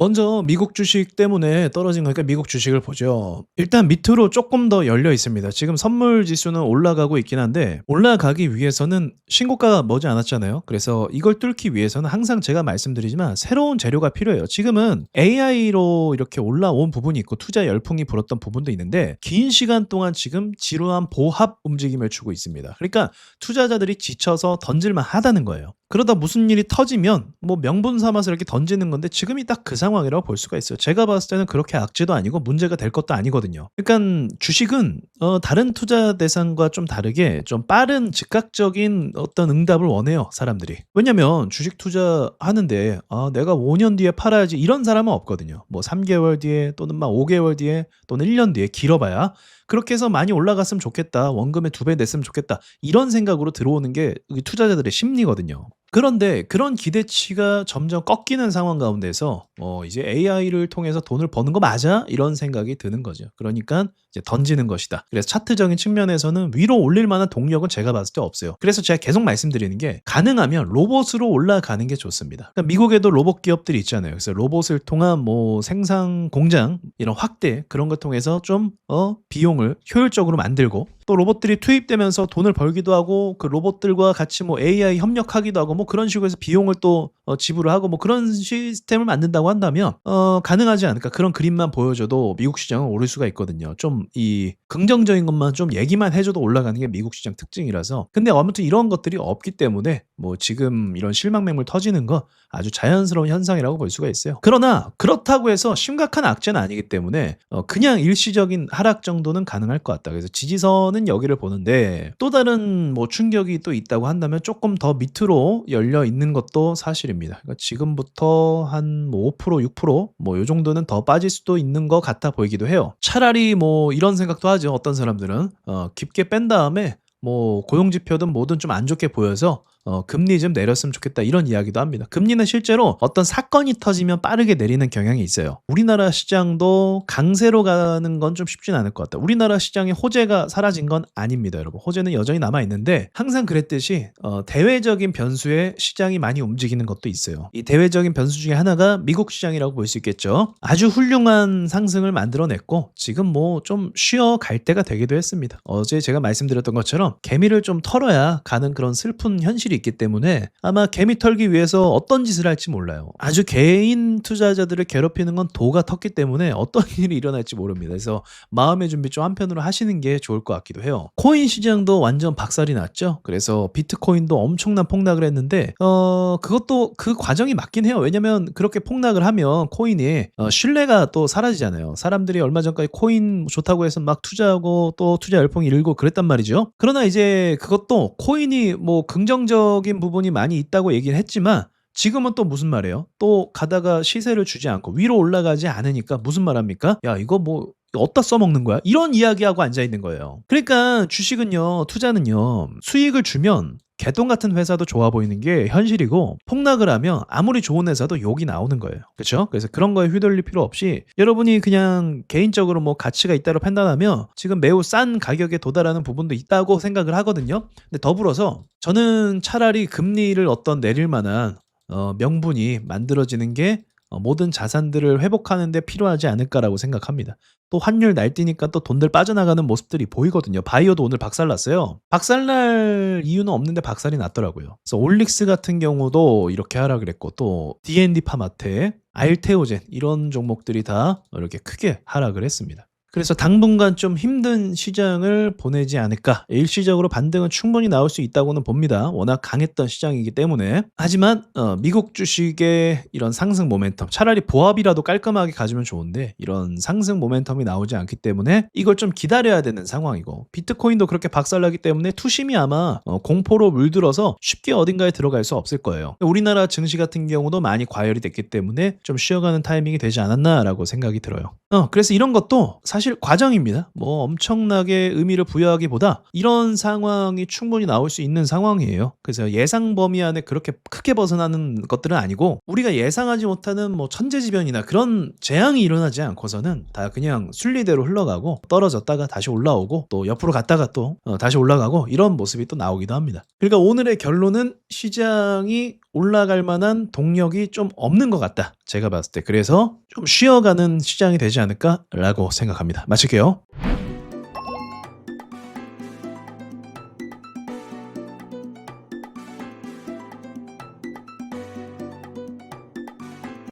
먼저 미국 주식 때문에 떨어진 거니까 미국 주식을 보죠. 일단 밑으로 조금 더 열려 있습니다. 지금 선물 지수는 올라가고 있긴 한데 올라가기 위해서는 신고가가 머지 않았잖아요. 그래서 이걸 뚫기 위해서는 항상 제가 말씀드리지만 새로운 재료가 필요해요. 지금은 AI로 이렇게 올라온 부분이 있고 투자 열풍이 불었던 부분도 있는데 긴 시간 동안 지금 지루한 보합 움직임을 주고 있습니다. 그러니까 투자자들이 지쳐서 던질만 하다는 거예요. 그러다 무슨 일이 터지면 뭐 명분 삼아서 이렇게 던지는 건데 지금이 딱 그 상황이라고 볼 수가 있어요. 제가 봤을 때는 그렇게 악재도 아니고 문제가 될 것도 아니거든요. 그러니까 주식은 다른 투자 대상과 좀 다르게 좀 빠른 즉각적인 어떤 응답을 원해요, 사람들이. 왜냐면 주식 투자하는데 내가 5년 뒤에 팔아야지 이런 사람은 없거든요. 뭐 3개월 뒤에 또는 막 5개월 뒤에 또는 1년 뒤에 길어봐야 그렇게 해서 많이 올라갔으면 좋겠다. 원금의 2배 냈으면 좋겠다. 이런 생각으로 들어오는 게 투자자들의 심리거든요. 그런데 그런 기대치가 점점 꺾이는 상황 가운데서 이제 'AI를 통해서 돈을 버는 거 맞아?' 이런 생각이 드는 거죠. 그러니까 이제 던지는 것이다. 그래서 차트적인 측면에서는 위로 올릴 만한 동력은 제가 봤을 때 없어요. 그래서 제가 계속 말씀드리는 게 가능하면 로봇으로 올라가는 게 좋습니다. 그러니까 미국에도 로봇 기업들이 있잖아요. 그래서 로봇을 통한 뭐 생산 공장 이런 확대 그런 걸 통해서 좀 비용을 효율적으로 만들고 또 로봇들이 투입되면서 돈을 벌기도 하고 그 로봇들과 같이 뭐 AI 협력하기도 하고 뭐 그런 식으로 해서 비용을 또 지불을 하고 뭐 그런 시스템을 만든다고 한다면 가능하지 않을까. 그런 그림만 보여줘도 미국 시장은 오를 수가 있거든요. 좀 이 긍정적인 것만 좀 얘기만 해줘도 올라가는 게 미국 시장 특징이라서. 근데 아무튼 이런 것들이 없기 때문에 뭐 지금 이런 실망 매물 터지는 거 아주 자연스러운 현상이라고 볼 수가 있어요. 그러나 그렇다고 해서 심각한 악재는 아니기 때문에 그냥 일시적인 하락 정도는 가능할 것 같다. 그래서 지지선은 여기를 보는데 또 다른 뭐 충격이 또 있다고 한다면 조금 더 밑으로 열려 있는 것도 사실입니다. 그러니까 지금부터 한 뭐 5% 6%뭐 요 정도는 더 빠질 수도 있는 것 같아 보이기도 해요. 차라리 뭐 이런 생각도 하죠. 어떤 사람들은 깊게 뺀 다음에 뭐 고용 지표든 뭐든 좀 안 좋게 보여서 금리 좀 내렸으면 좋겠다 이런 이야기도 합니다. 금리는 실제로 어떤 사건이 터지면 빠르게 내리는 경향이 있어요. 우리나라 시장도 강세로 가는 건 좀 쉽진 않을 것 같다. 우리나라 시장의 호재가 사라진 건 아닙니다, 여러분. 호재는 여전히 남아 있는데 항상 그랬듯이 대외적인 변수에 시장이 많이 움직이는 것도 있어요. 이 대외적인 변수 중에 하나가 미국 시장이라고 볼 수 있겠죠. 아주 훌륭한 상승을 만들어냈고 지금 뭐 좀 쉬어갈 때가 되기도 했습니다. 어제 제가 말씀드렸던 것처럼 개미를 좀 털어야 가는 그런 슬픈 현실이 있기 때문에 아마 개미 털기 위해서 어떤 짓을 할지 몰라요. 아주 개인 투자자들을 괴롭히는 건 도가 텄기 때문에 어떤 일이 일어날지 모릅니다. 그래서 마음의 준비 좀 한편으로 하시는 게 좋을 것 같기도 해요. 코인 시장도 완전 박살이 났죠. 그래서 비트코인도 엄청난 폭락을 했는데 그것도 그 과정이 맞긴 해요. 왜냐면 그렇게 폭락을 하면 코인이 신뢰가 또 사라지잖아요. 사람들이 얼마 전까지 코인 좋다고 해서 막 투자하고 또 투자 열풍이 일고 그랬단 말이죠. 그러나 이제 그것도 코인이 뭐 긍정적인 부분이 많이 있다고 얘기를 했지만 지금은 또 무슨 말이에요? 또 가다가 시세를 주지 않고 위로 올라가지 않으니까 무슨 말합니까? 야, 이거 뭐 어디다 써먹는 거야? 이런 이야기하고 앉아있는 거예요. 그러니까 주식은요, 투자는요, 수익을 주면 개똥 같은 회사도 좋아 보이는 게 현실이고 폭락을 하면 아무리 좋은 회사도 욕이 나오는 거예요. 그렇죠? 그래서 그런 거에 휘둘릴 필요 없이 여러분이 그냥 개인적으로 뭐 가치가 있다고 판단하면 지금 매우 싼 가격에 도달하는 부분도 있다고 생각을 하거든요. 근데 더불어서 저는 차라리 금리를 어떤 내릴 만한 명분이 만들어지는 게 모든 자산들을 회복하는 데 필요하지 않을까라고 생각합니다. 또 환율 날뛰니까 또 돈들 빠져나가는 모습들이 보이거든요. 바이오도 오늘 박살났어요. 박살날 이유는 없는데 박살이 났더라고요. 그래서 올릭스 같은 경우도 이렇게 하락을 했고 또 D&D 파마테, 알테오젠 이런 종목들이 다 이렇게 크게 하락을 했습니다. 그래서 당분간 좀 힘든 시장을 보내지 않을까. 일시적으로 반등은 충분히 나올 수 있다고는 봅니다. 워낙 강했던 시장이기 때문에. 하지만 미국 주식의 이런 상승 모멘텀, 차라리 보합이라도 깔끔하게 가지면 좋은데 이런 상승 모멘텀이 나오지 않기 때문에 이걸 좀 기다려야 되는 상황이고 비트코인도 그렇게 박살나기 때문에 투심이 아마 공포로 물들어서 쉽게 어딘가에 들어갈 수 없을 거예요. 우리나라 증시 같은 경우도 많이 과열이 됐기 때문에 좀 쉬어가는 타이밍이 되지 않았나라고 생각이 들어요. 그래서 이런 것도 사실 과정입니다. 뭐 엄청나게 의미를 부여하기보다 이런 상황이 충분히 나올 수 있는 상황이에요. 그래서 예상 범위 안에 그렇게 크게 벗어나는 것들은 아니고 우리가 예상하지 못하는 뭐 천재지변이나 그런 재앙이 일어나지 않고서는 다 그냥 순리대로 흘러가고 떨어졌다가 다시 올라오고 또 옆으로 갔다가 또 다시 올라가고 이런 모습이 또 나오기도 합니다. 그러니까 오늘의 결론은 시장이 올라갈 만한 동력이 좀 없는 것 같다. 제가 봤을 때. 그래서 좀 쉬어가는 시장이 되지 않을까라고 생각합니다. 마칠게요.